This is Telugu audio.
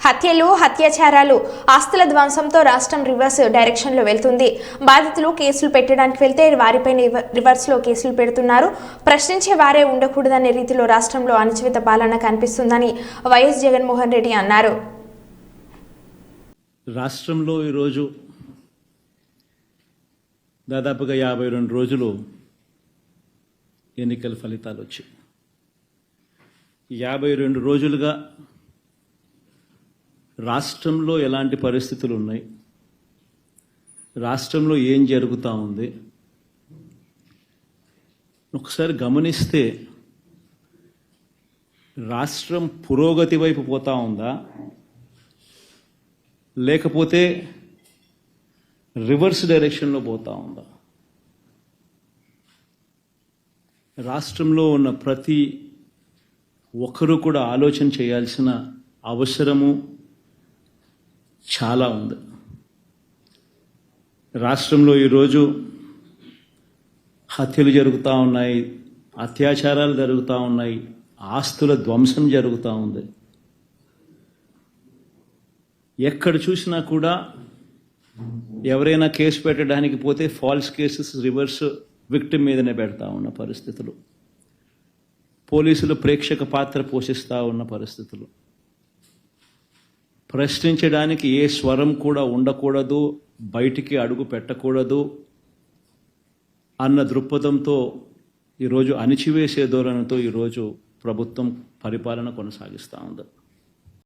హత్యలు, అత్యాచారాలు, ఆస్తుల ధ్వంసంతో రాష్ట్రం రివర్స్ డైరెక్షన్లో వెళ్తుంది. బాధితులు కేసులు పెట్టడానికి వెళ్తే వారిపైన రివర్స్లో కేసులు పెడుతున్నారు. ప్రశ్నించే వారే ఉండకూడదనే రీతిలో రాష్ట్రంలో అణచివేత పాలన కనిపిస్తుందని వైఎస్ జగన్మోహన్ రెడ్డి అన్నారు. రాష్ట్రంలో ఈరోజు దాదాపుగా 52 రోజులు ఎన్నికల ఫలితాలు వచ్చాయి. 52 రోజులుగా రాష్ట్రంలో ఎలాంటి పరిస్థితులు ఉన్నాయి, రాష్ట్రంలో ఏం జరుగుతూ ఉంది ఒకసారి గమనిస్తే రాష్ట్రం పురోగతి వైపు పోతా ఉందా లేకపోతే రివర్స్ డైరెక్షన్లో పోతా ఉందా? రాష్ట్రంలో ఉన్న ప్రతి ఒక్కరూ కూడా ఆలోచన చేయాల్సిన అవసరము చాలా ఉంది. రాష్ట్రంలో ఈరోజు హత్యలు జరుగుతూ ఉన్నాయి, అత్యాచారాలు జరుగుతూ ఉన్నాయి, ఆస్తుల ధ్వంసం జరుగుతూ ఉంది. ఎక్కడ చూసినా కూడా ఎవరైనా కేసు పెట్టడానికి పోతే ఫాల్స్ కేసెస్ రివర్స్ విక్టిమ్ మీదనే పెడతా ఉన్న పరిస్థితులు, పోలీసులు ప్రేక్షక పాత్ర పోషిస్తూ ఉన్న పరిస్థితులు, ప్రశ్నించడానికి ఏ స్వరం కూడా ఉండకూడదు, బయటికి అడుగు పెట్టకూడదు అన్న దృక్పథంతో ఈరోజు అణిచివేసే ధోరణితో ఈరోజు ప్రభుత్వం పరిపాలన కొనసాగిస్తూ ఉంది.